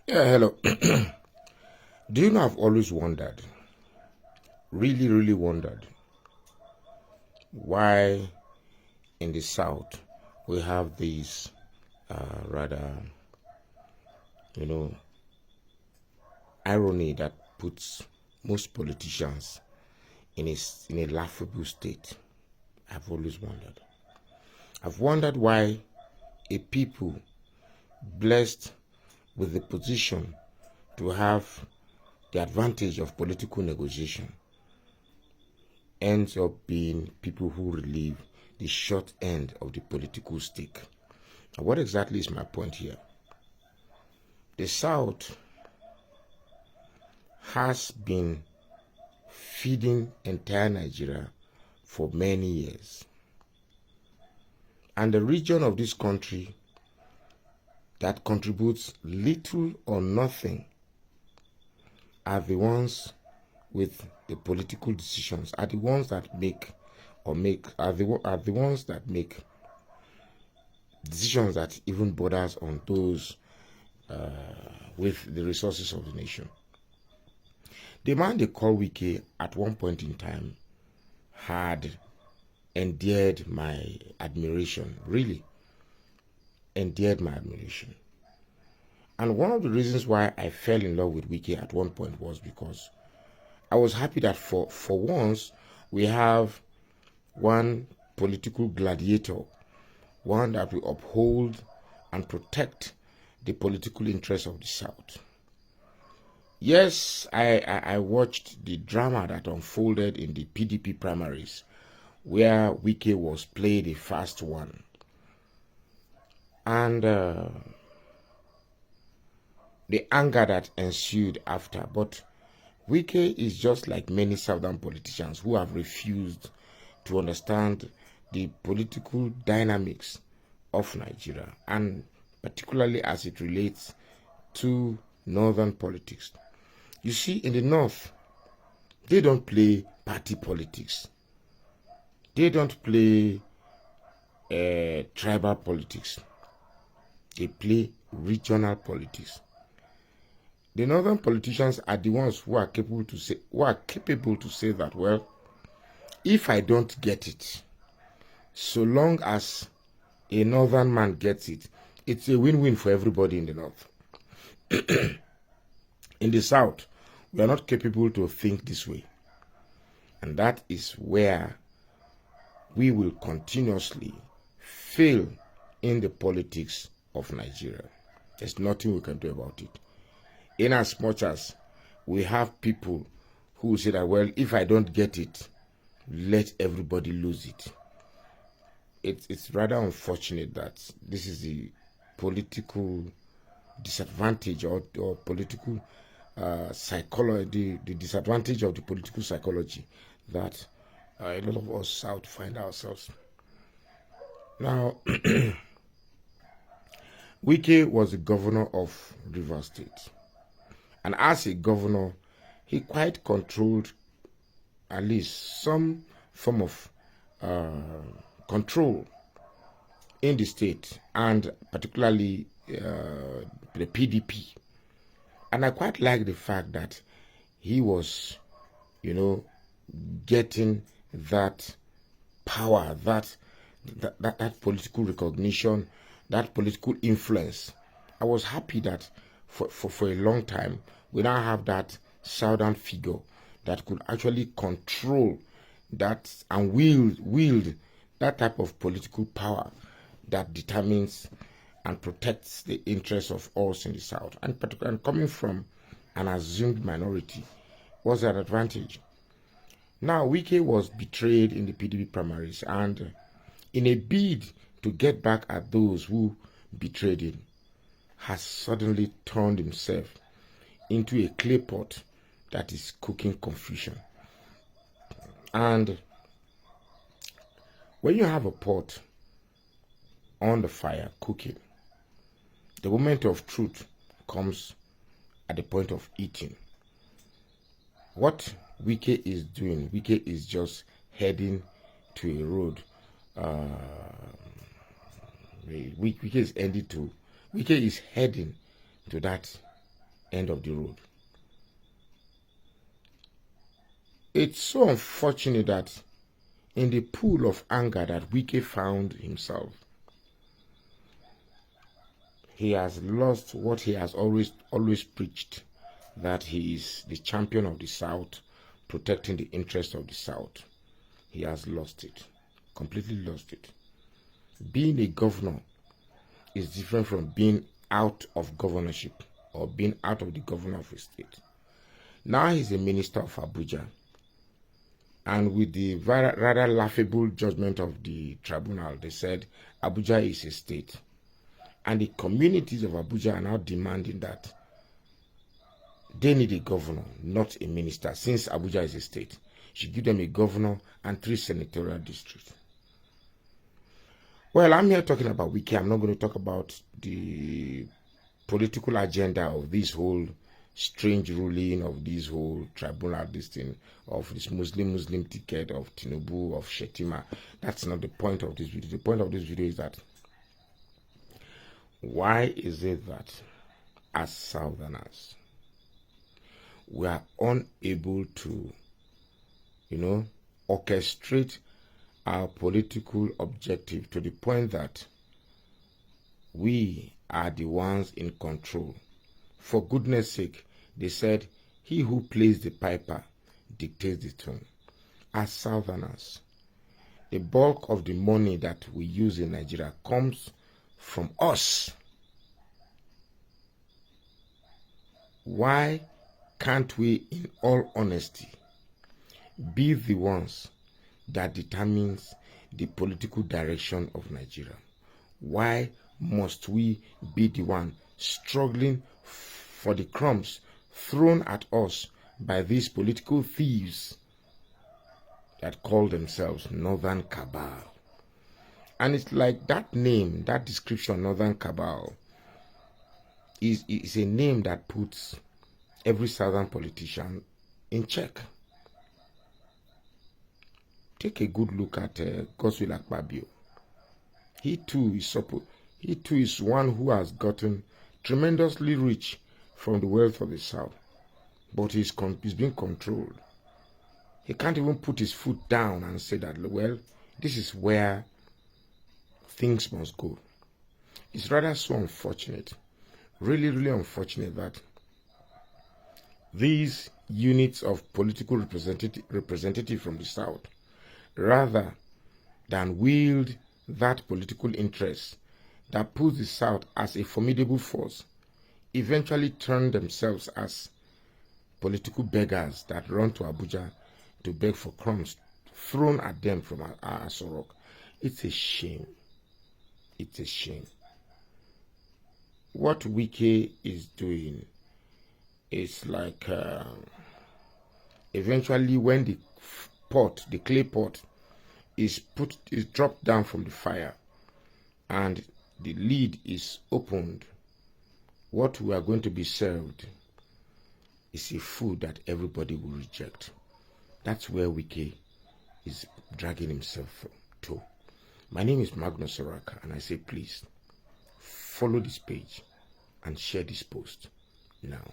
Yeah, hello. Do you know I've always wondered, really wondered, why in the South we have these rather, you know, irony that puts most politicians in a laughable state. I've always wondered. I've wondered why a people blessed with the position to have the advantage of political negotiation ends up being people who relieve the short end of the political stick. Now, what exactly is my point here? The South has been feeding entire Nigeria for many years. And the region of this country that contributes little or nothing are the ones with the political decisions, are the ones that make are the ones that make decisions that even borders on those with the resources of the nation. The man they call Wike at one point in time had endeared my admiration, really endeared my admiration. And one of the reasons why I fell in love with Wike at one point was because I was happy that for once we have one political gladiator, one that will uphold and protect the political interests of the South. Yes, I watched the drama that unfolded in the PDP primaries, where Wike was played a fast one. And the anger that ensued after. But Wike is just like many Southern politicians who have refused to understand the political dynamics of Nigeria, and particularly as it relates to Northern politics. You see, in the North, they don't play party politics. They don't play tribal politics. They play regional politics. The Northern politicians are the ones who are capable to say that, well, if I don't get it, so long as a Northern man gets it, it's a win-win for everybody in the North. In the South, we are not capable to think this way. And that is where we will continuously fail in the politics of Nigeria. There's nothing we can do about it. In as much as we have people who say that, well, if I don't get it, let everybody lose it. It's rather unfortunate that this is the political disadvantage or political psychology, the disadvantage of the political psychology that a lot of us South find ourselves. Now, Wike was the governor of Rivers State. And as a governor, he quite controlled at least some form of control in the state, and particularly the PDP. And I quite like the fact that he was, getting that power, that political recognition, that political influence. I was happy that for a long time we now have that southern figure that could actually control that and wield that type of political power that determines and protects the interests of us in the South. And particularly coming from an assumed minority was an advantage. Now, Wike was betrayed in the PDP primaries, and in a bid to get back at those who betrayed him, has suddenly turned himself into a clay pot that is cooking confusion. And when you have a pot on the fire cooking, the moment of truth comes at the point of eating. What Wike is doing, Wike is just heading to a road. Wike is heading to that end of the road. It's so unfortunate that in the pool of anger that Wike found himself, he has lost what he has always preached, that he is the champion of the South, protecting the interests of the South. He has lost it, completely lost it. Being a governor is different from being out of governorship or being out of the governor of a state. Now he's a minister of Abuja. And with the rather laughable judgment of the tribunal, they said Abuja is a state. And the communities of Abuja are now demanding that they need a governor, not a minister, since Abuja is a state. Should give them a governor and 3 senatorial districts. Well, I'm here talking about Wike. I'm not going to talk about the political agenda of this whole strange ruling, of this whole tribunal, this thing, of this Muslim ticket, of Tinubu, of Shetima. That's not the point of this video. The point of this video is that why is it that as Southerners, we are unable to, orchestrate our political objective to the point that we are the ones in control? For goodness sake, they said, he who plays the piper dictates the tune. As Southerners, the bulk of the money that we use in Nigeria comes from us. Why can't we, in all honesty, be the ones that determines the political direction of Nigeria? Why must we be the one struggling for the crumbs thrown at us by these political thieves that call themselves Northern Cabal? And it's like that name, that description, Northern Cabal, is a name that puts every Southern politician in check. Take a good look at Godswill Akpabio. He too is one who has gotten tremendously rich from the wealth of the South, but he's being controlled. He can't even put his foot down and say that, well, this is where things must go. It's rather so unfortunate, really, really unfortunate, that these units of political representative from the South, rather than wield that political interest that puts the South as a formidable force, eventually turn themselves as political beggars that run to Abuja to beg for crumbs thrown at them from Asorok. It's a shame. It's a shame. What Wike is doing is like eventually when the clay pot is dropped down from the fire and the lid is opened, what we are going to be served is a food that everybody will reject. That's where Wike is dragging himself to. My name is Magnus Soraka, and I say please follow this page and share this post now.